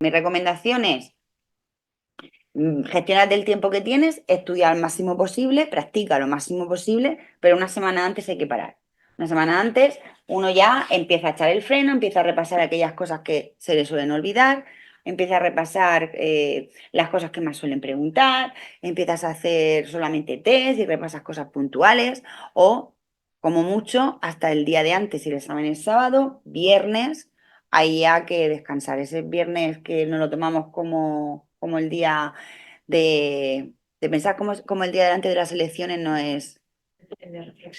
Mi recomendación es gestionar el tiempo que tienes, estudia al máximo posible, practica lo máximo posible, pero una semana antes hay que parar. Una semana antes uno ya empieza a echar el freno, empieza a repasar aquellas cosas que se le suelen olvidar, empieza a repasar las cosas que más suelen preguntar, empiezas a hacer solamente test y repasas cosas puntuales o, como mucho, hasta el día de antes, si el examen es sábado, viernes, ahí ya que descansar. Ese viernes que no lo tomamos como el día de pensar como el día delante de las elecciones no es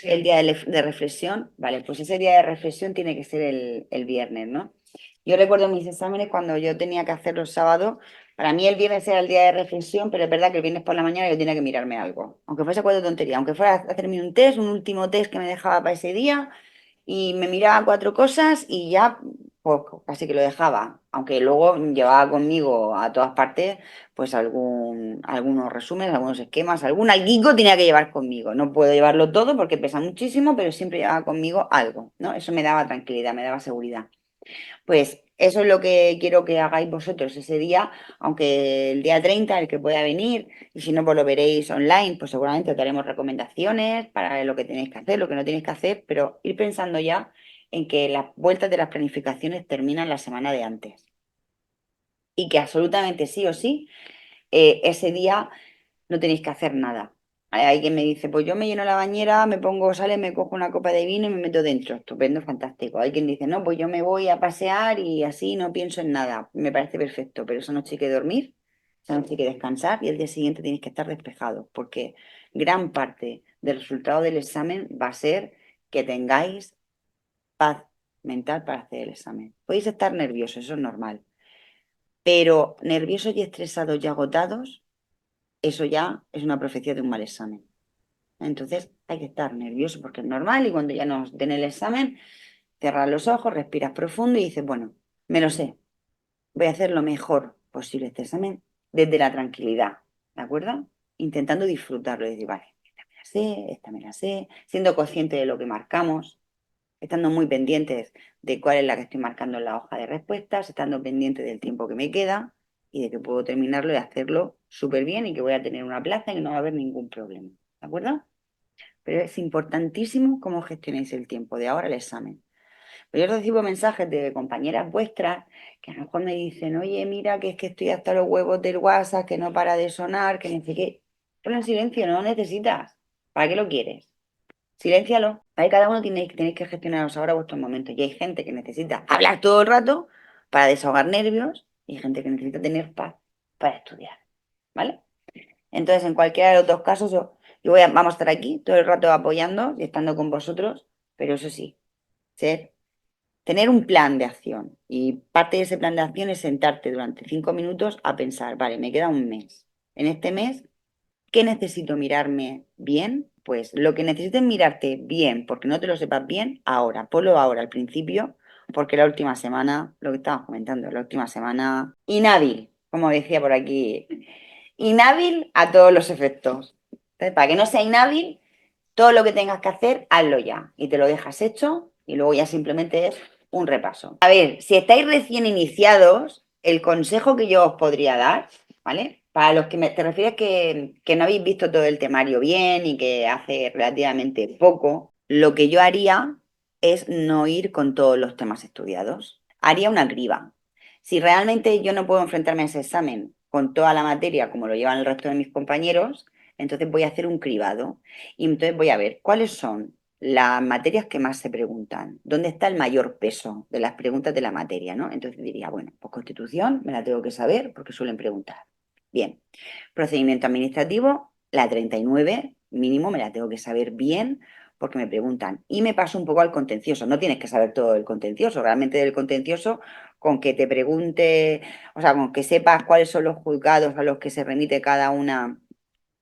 el día de reflexión, vale, pues ese día de reflexión tiene que ser el viernes, ¿no? Yo recuerdo mis exámenes cuando yo tenía que hacer los sábados, para mí el viernes era el día de reflexión, pero es verdad que el viernes por la mañana yo tenía que mirarme algo, aunque fuese cuatro tonterías, aunque fuera a hacerme un test, un último test que me dejaba para ese día, y me miraba cuatro cosas y ya pues casi que lo dejaba, aunque luego llevaba conmigo a todas partes pues algunos resúmenes, algunos esquemas, algún alguico tenía que llevar conmigo. No puedo llevarlo todo porque pesa muchísimo, pero siempre llevaba conmigo algo, ¿no? Eso me daba tranquilidad, me daba seguridad. Pues eso es lo que quiero que hagáis vosotros ese día, aunque el día 30 el que pueda venir, y si no, pues lo veréis online, pues seguramente os daremos recomendaciones para lo que tenéis que hacer, lo que no tenéis que hacer, pero ir pensando ya en que las vueltas de las planificaciones terminan la semana de antes y que absolutamente sí o sí, ese día no tenéis que hacer nada. Hay quien me dice, pues yo me lleno la bañera, me pongo, sale, me cojo una copa de vino y me meto dentro. Estupendo, fantástico. Hay quien dice, no, pues yo me voy a pasear y así no pienso en nada. Me parece perfecto, pero esa noche hay que dormir, esa noche hay que descansar y el día siguiente tienes que estar despejado, porque gran parte del resultado del examen va a ser que tengáis paz mental para hacer el examen. Podéis estar nerviosos, eso es normal, pero nerviosos y estresados y agotados, eso ya es una profecía de un mal examen. Entonces hay que estar nervioso porque es normal y cuando ya nos den el examen, cierras los ojos, respiras profundo y dices, bueno, me lo sé, voy a hacer lo mejor posible este examen desde la tranquilidad, ¿de acuerdo? Intentando disfrutarlo y decir, vale, esta me la sé, siendo consciente de lo que marcamos, estando muy pendientes de cuál es la que estoy marcando en la hoja de respuestas, estando pendiente del tiempo que me queda y de que puedo terminarlo y hacerlo súper bien y que voy a tener una plaza y no va a haber ningún problema, ¿de acuerdo? Pero es importantísimo cómo gestionéis el tiempo de ahora el examen. Pero yo recibo mensajes de compañeras vuestras que a lo mejor me dicen, oye, mira, que es que estoy hasta los huevos del WhatsApp, que no para de sonar, que no sé qué. Ponlo en silencio, no lo necesitas. ¿Para qué lo quieres? Siléncialo. Ahí cada uno tenéis que gestionaros ahora vuestros momentos. Y hay gente que necesita hablar todo el rato para desahogar nervios y hay gente que necesita tener paz para estudiar. ¿Vale? Entonces, en cualquiera de los dos casos, vamos a estar aquí todo el rato apoyando y estando con vosotros, pero eso sí, tener un plan de acción. Y parte de ese plan de acción es sentarte durante 5 minutos a pensar, vale, me queda un mes. En este mes, ¿qué necesito mirarme bien? Pues lo que necesites mirarte bien, porque no te lo sepas bien, ahora, ponlo ahora al principio, porque la última semana, lo que estábamos comentando, la última semana, inhábil, como decía por aquí, inhábil a todos los efectos. Entonces, para que no sea inhábil, todo lo que tengas que hacer, hazlo ya y te lo dejas hecho y luego ya simplemente es un repaso. A ver, si estáis recién iniciados, el consejo que yo os podría dar, ¿vale? Para los que te refieres que no habéis visto todo el temario bien y que hace relativamente poco, lo que yo haría es no ir con todos los temas estudiados. Haría una criba. Si realmente yo no puedo enfrentarme a ese examen con toda la materia como lo llevan el resto de mis compañeros, entonces voy a hacer un cribado y entonces voy a ver cuáles son las materias que más se preguntan, dónde está el mayor peso de las preguntas de la materia, ¿no? Entonces diría, bueno, pues Constitución me la tengo que saber porque suelen preguntar. Bien, procedimiento administrativo, la 39 mínimo me la tengo que saber bien porque me preguntan. Y me paso un poco al contencioso. No tienes que saber todo el contencioso. Realmente del contencioso, con que te pregunte, o sea, con que sepas cuáles son los juzgados a los que se remite cada una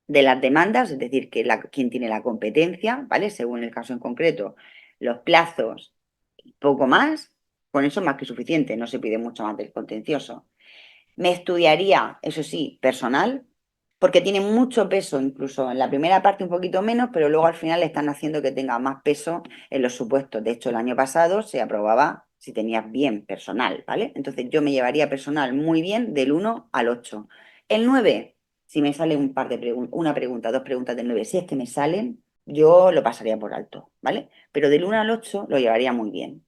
de las demandas, es decir, quién tiene la competencia, ¿vale? Según el caso en concreto, los plazos y poco más, con eso más que suficiente, no se pide mucho más del contencioso. Me estudiaría, eso sí, personal, porque tiene mucho peso, incluso en la primera parte un poquito menos, pero luego al final están haciendo que tenga más peso en los supuestos. De hecho, el año pasado se aprobaba si tenías bien personal, ¿vale? Entonces yo me llevaría personal muy bien del 1 al 8. El 9, si me sale un par de preguntas, una pregunta, dos preguntas del 9, si es que me salen, yo lo pasaría por alto, ¿vale? Pero del 1 al 8 lo llevaría muy bien.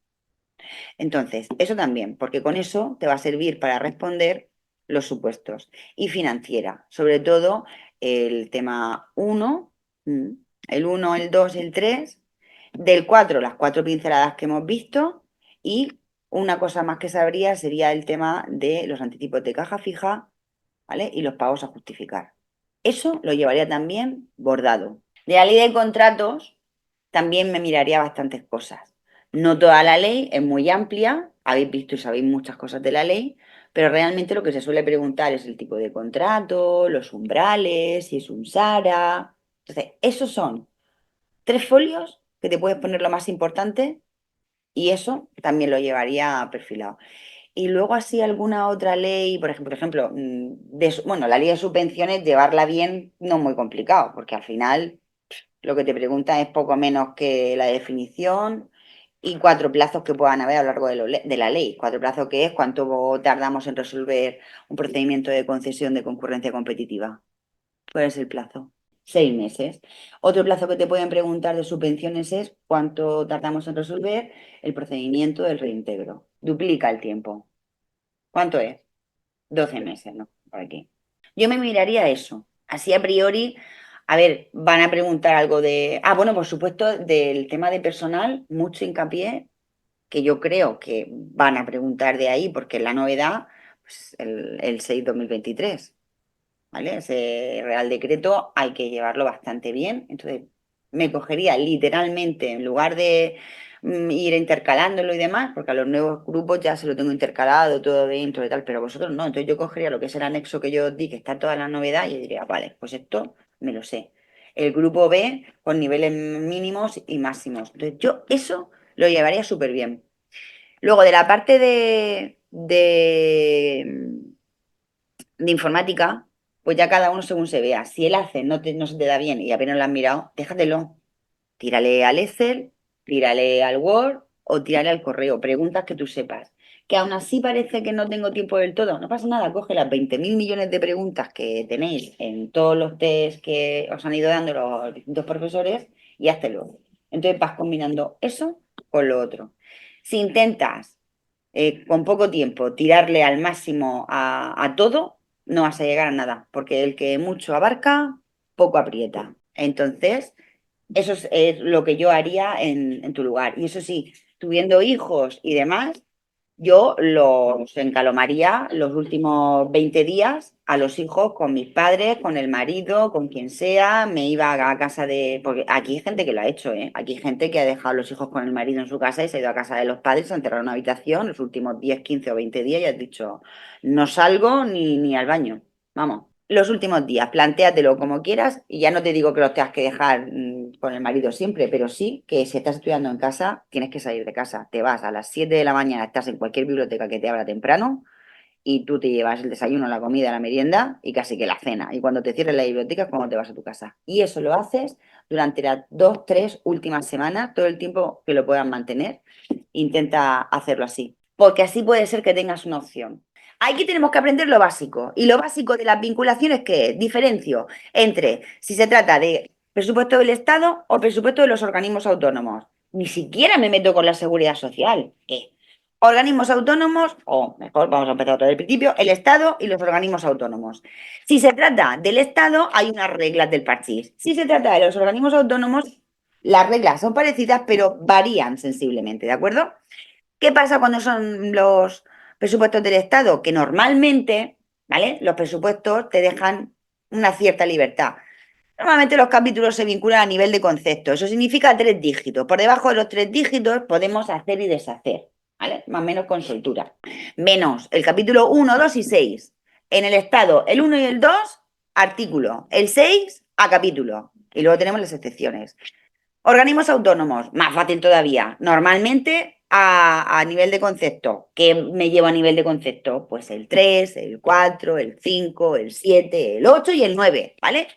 Entonces, eso también, porque con eso te va a servir para responder los supuestos. Y financiera, sobre todo el tema 1, el 1, el 2, el 3, del 4, las cuatro pinceladas que hemos visto, y una cosa más que sabría sería el tema de los anticipos de caja fija, ¿vale? Y los pagos a justificar. Eso lo llevaría también bordado. De la ley de contratos también me miraría bastantes cosas. No toda la ley es muy amplia, habéis visto y sabéis muchas cosas de la ley, pero realmente lo que se suele preguntar es el tipo de contrato, los umbrales, si es un SARA. Entonces, esos son 3 folios que te puedes poner lo más importante y eso también lo llevaría perfilado. Y luego así alguna otra ley, por ejemplo, bueno, la ley de subvenciones, llevarla bien no es muy complicado, porque al final lo que te pregunta es poco menos que la definición y 4 plazos que puedan haber a lo largo de la ley. 4 plazos que es cuánto tardamos en resolver un procedimiento de concesión de concurrencia competitiva. ¿Cuál es el plazo? 6 meses. Otro plazo que te pueden preguntar de subvenciones es cuánto tardamos en resolver el procedimiento del reintegro. Duplica el tiempo. ¿Cuánto es? 12 meses, ¿no? Por aquí. Yo me miraría eso. Así a priori, a ver, van a preguntar algo de... Ah, bueno, por supuesto, del tema de personal, mucho hincapié, que yo creo que van a preguntar de ahí, porque la novedad, pues el 6/2023. ¿Vale? Ese Real Decreto hay que llevarlo bastante bien. Entonces, me cogería literalmente, en lugar de ir intercalándolo y demás, porque a los nuevos grupos ya se lo tengo intercalado todo dentro y tal, pero vosotros no. Entonces, yo cogería lo que es el anexo que yo os di, que está toda la novedad, y diría, vale, pues esto me lo sé. El grupo B con niveles mínimos y máximos. Entonces, yo eso lo llevaría súper bien. Luego, de la parte de informática, pues ya cada uno según se vea. Si el hace no se te da bien y apenas lo has mirado, déjatelo. Tírale al Excel, tírale al Word o tírale al correo. Preguntas que tú sepas. Que aún así parece que no tengo tiempo del todo. No pasa nada, coge las 20.000 millones de preguntas que tenéis en todos los test que os han ido dando los distintos profesores y háztelo. Entonces vas combinando eso con lo otro. Si intentas con poco tiempo tirarle al máximo a todo, no vas a llegar a nada, porque el que mucho abarca, poco aprieta. Entonces, eso es lo que yo haría en tu lugar. Y eso sí, tuviendo hijos y demás, yo los encalomaría los últimos 20 días a los hijos con mis padres, con el marido, con quien sea. Me iba a casa de... Porque aquí hay gente que lo ha hecho, ¿eh? Aquí hay gente que ha dejado a los hijos con el marido en su casa y se ha ido a casa de los padres, se ha enterrado en una habitación los últimos 10, 15 o 20 días y has dicho, no salgo ni al baño. Vamos. Los últimos días, plantéatelo como quieras y ya no te digo que los tengas que dejar con el marido siempre, pero sí que si estás estudiando en casa, tienes que salir de casa. Te vas a las 7 de la mañana, estás en cualquier biblioteca que te abra temprano y tú te llevas el desayuno, la comida, la merienda y casi que la cena. Y cuando te cierres la biblioteca es cuando te vas a tu casa. Y eso lo haces durante las 2, 3 últimas semanas, todo el tiempo que lo puedas mantener. Intenta hacerlo así, porque así puede ser que tengas una opción. Aquí tenemos que aprender lo básico. Y lo básico de las vinculaciones, ¿qué es? Diferencio entre si se trata de presupuesto del Estado o presupuesto de los organismos autónomos. Ni siquiera me meto con la seguridad social. Organismos autónomos, o mejor, vamos a empezar otra vez del principio, el Estado y los organismos autónomos. Si se trata del Estado, hay unas reglas del parchís. Si se trata de los organismos autónomos, las reglas son parecidas, pero varían sensiblemente, ¿de acuerdo? ¿Qué pasa cuando son los presupuestos del Estado? Que normalmente, ¿vale? Los presupuestos te dejan una cierta libertad. Normalmente los capítulos se vinculan a nivel de concepto. Eso significa 3 dígitos. Por debajo de los 3 dígitos podemos hacer y deshacer, ¿vale? Más o menos con soltura. Menos el capítulo 1, 2 y 6. En el Estado, el 1 y el 2, artículo. El 6, a capítulo. Y luego tenemos las excepciones. Organismos autónomos, más fácil todavía. Normalmente a nivel de concepto. ¿Qué me llevo a nivel de concepto? Pues el 3, el 4, el 5, el 7, el 8 y el 9, ¿vale?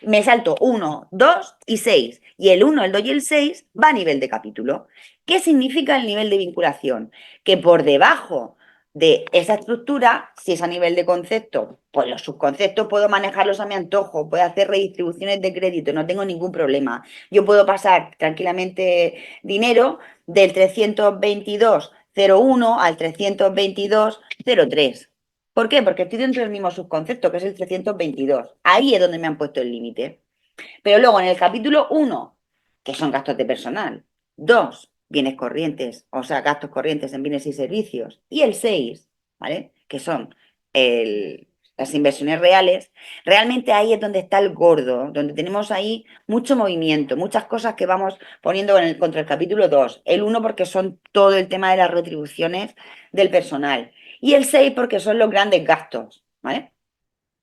Me salto 1, 2 y 6. Y el 1, el 2 y el 6 va a nivel de capítulo. ¿Qué significa el nivel de vinculación? Que por debajo de esa estructura, si es a nivel de concepto, pues los subconceptos puedo manejarlos a mi antojo, puedo hacer redistribuciones de crédito, no tengo ningún problema. Yo puedo pasar tranquilamente dinero del 322,01 al 322,03. ¿Por qué? Porque estoy dentro del mismo subconcepto, que es el 322. Ahí es donde me han puesto el límite. Pero luego en el capítulo 1, que son gastos de personal, 2, bienes corrientes, o sea, gastos corrientes en bienes y servicios, y el 6, ¿vale? Que son las inversiones reales, realmente ahí es donde está el gordo, donde tenemos ahí mucho movimiento, muchas cosas que vamos poniendo contra el capítulo 2. El 1 porque son todo el tema de las retribuciones del personal, y el 6 porque son los grandes gastos, ¿vale?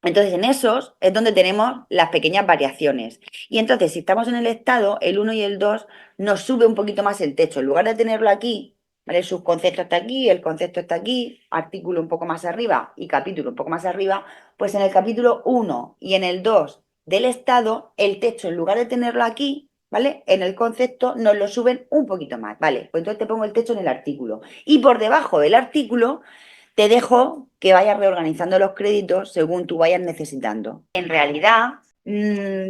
Entonces, en esos es donde tenemos las pequeñas variaciones. Y entonces, si estamos en el estado, el 1 y el 2 nos sube un poquito más el techo. En lugar de tenerlo aquí, ¿vale? El subconcepto está aquí, el concepto está aquí, artículo un poco más arriba y capítulo un poco más arriba, pues en el capítulo 1 y en el 2 del estado, el techo, en lugar de tenerlo aquí, ¿vale? En el concepto nos lo suben un poquito más, ¿vale? Pues entonces te pongo el techo en el artículo. Y por debajo del artículo te dejo que vayas reorganizando los créditos según tú vayas necesitando. En realidad,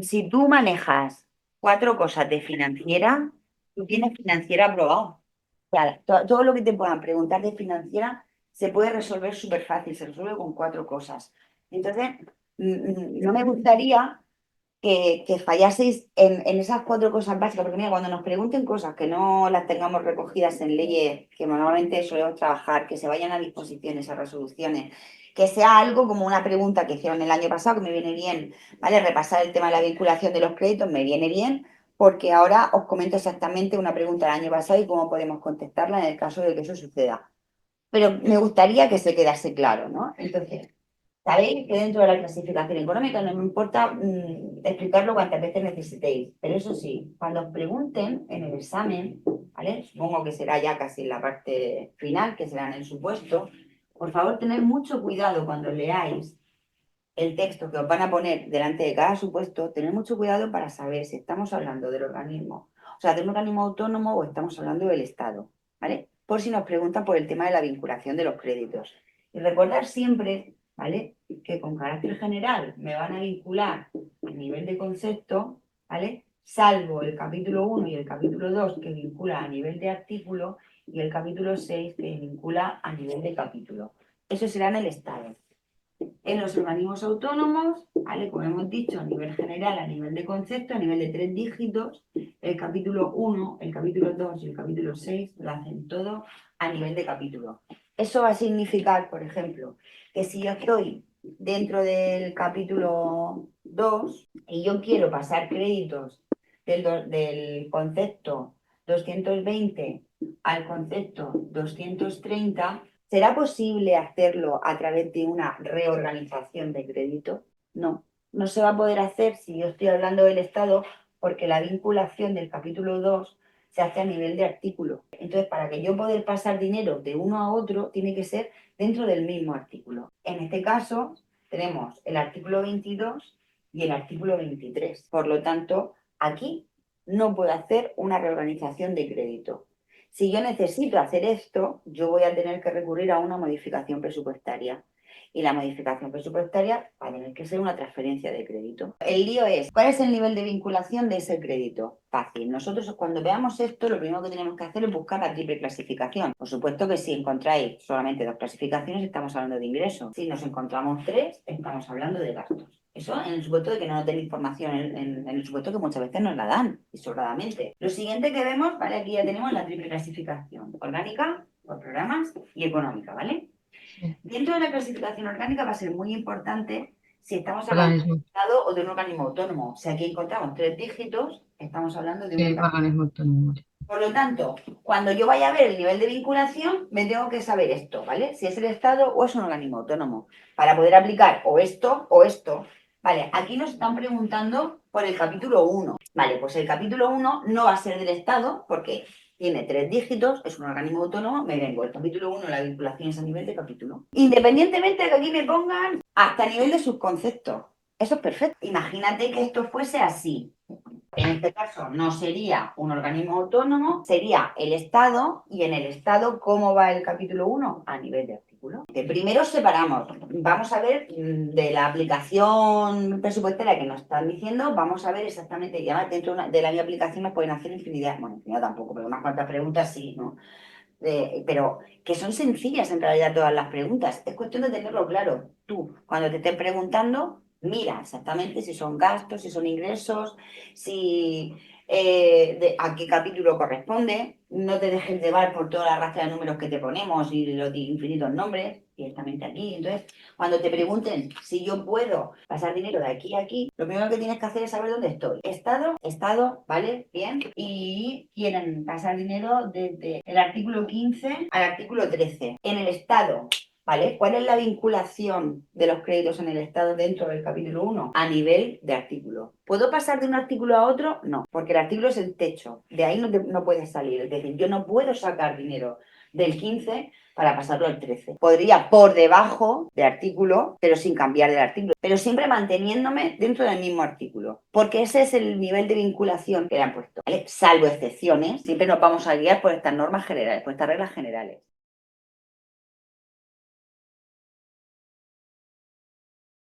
si tú manejas 4 cosas de financiera, tú tienes financiera aprobado. O sea, todo lo que te puedan preguntar de financiera se puede resolver súper fácil, se resuelve con 4 cosas. Entonces, no me gustaría que fallaseis en esas 4 cosas básicas, porque mira, cuando nos pregunten cosas que no las tengamos recogidas en leyes que normalmente solemos trabajar, que se vayan a disposiciones, a resoluciones, que sea algo como una pregunta que hicieron el año pasado, que me viene bien, ¿vale? Repasar el tema de la vinculación de los créditos me viene bien, porque ahora os comento exactamente una pregunta del año pasado y cómo podemos contestarla en el caso de que eso suceda. Pero me gustaría que se quedase claro, ¿no? Entonces, sabéis que dentro de la clasificación económica no me importa explicarlo cuantas veces necesitéis, pero eso sí, cuando os pregunten en el examen, ¿vale? Supongo que será ya casi en la parte final, que será en el supuesto, por favor, tened mucho cuidado cuando leáis el texto que os van a poner delante de cada supuesto, tener mucho cuidado para saber si estamos hablando del organismo, o sea, de un organismo autónomo o estamos hablando del Estado, ¿vale? Por si nos preguntan por el tema de la vinculación de los créditos. Y recordar siempre, ¿vale? Que con carácter general me van a vincular a nivel de concepto, ¿vale? Salvo el capítulo 1 y el capítulo 2 que vincula a nivel de artículo y el capítulo 6 que vincula a nivel de capítulo. Eso será en el Estado. En los organismos autónomos, ¿vale? Como hemos dicho, a nivel general, a nivel de concepto, a nivel de 3 dígitos, el capítulo 1, el capítulo 2 y el capítulo 6 lo hacen todo a nivel de capítulo. Eso va a significar, por ejemplo, que si yo estoy dentro del capítulo 2 y yo quiero pasar créditos del concepto 220 al concepto 230, ¿será posible hacerlo a través de una reorganización de crédito? No, no se va a poder hacer si yo estoy hablando del Estado porque la vinculación del capítulo 2 se hace a nivel de artículo. Entonces, para que yo poder pasar dinero de uno a otro, tiene que ser dentro del mismo artículo. En este caso, tenemos el artículo 22 y el artículo 23. Por lo tanto, aquí no puedo hacer una reorganización de crédito. Si yo necesito hacer esto, yo voy a tener que recurrir a una modificación presupuestaria. Y la modificación presupuestaria va a tener que ser una transferencia de crédito. El lío es, ¿cuál es el nivel de vinculación de ese crédito? Fácil. Nosotros cuando veamos esto, lo primero que tenemos que hacer es buscar la triple clasificación. Por supuesto que si encontráis solamente 2 clasificaciones, estamos hablando de ingresos. Si nos encontramos 3, estamos hablando de gastos. Eso en el supuesto de que no tenéis información, en el supuesto que muchas veces nos la dan, y sobradamente. Lo siguiente que vemos, ¿vale? Aquí ya tenemos la triple clasificación, orgánica, por programas, y económica, ¿vale? Sí, Dentro de la clasificación orgánica va a ser muy importante si estamos hablando de un organismo, Estado o de un organismo autónomo. Si aquí encontramos 3 dígitos, estamos hablando de un sí, organismo. organismo autónomo. Por lo tanto, cuando yo vaya a ver el nivel de vinculación, me tengo que saber esto, ¿vale? Si es el Estado o es un organismo autónomo, para poder aplicar o esto o esto. Vale, aquí nos están preguntando por el capítulo 1. Vale, pues el capítulo 1 no va a ser del Estado porque tiene 3 dígitos, es un organismo autónomo, me vengo. El capítulo 1, la vinculación es a nivel de capítulo. Independientemente de que aquí me pongan hasta nivel de subconcepto. Eso es perfecto. Imagínate que esto fuese así. En este caso no sería un organismo autónomo, sería el Estado, y en el Estado, ¿cómo va el capítulo 1? A nivel de artículo. De primero separamos, vamos a ver de la aplicación presupuestaria que nos están diciendo, vamos a ver exactamente, ya dentro de la misma aplicación nos pueden hacer infinidad, bueno, infinidad tampoco, pero unas cuantas preguntas sí, ¿no? Pero que son sencillas en realidad todas las preguntas. Es cuestión de tenerlo claro. Tú, cuando te estén preguntando, mira exactamente si son gastos, si son ingresos, si a qué capítulo corresponde. No te dejes llevar por toda la rastra de números que te ponemos y los infinitos nombres, directamente aquí. Entonces, cuando te pregunten si yo puedo pasar dinero de aquí a aquí, lo primero que tienes que hacer es saber dónde estoy. Estado, ¿vale? Bien. Y quieren pasar dinero desde el artículo 15 al artículo 13. En el Estado, ¿vale? ¿Cuál es la vinculación de los créditos en el Estado dentro del capítulo 1? A nivel de artículo. ¿Puedo pasar de un artículo a otro? No, porque el artículo es el techo. De ahí no puedes salir. Es decir, yo no puedo sacar dinero del 15 para pasarlo al 13. Podría por debajo de artículo, pero sin cambiar del artículo, pero siempre manteniéndome dentro del mismo artículo, porque ese es el nivel de vinculación que le han puesto, ¿vale? Salvo excepciones, siempre nos vamos a guiar por estas normas generales, por estas reglas generales.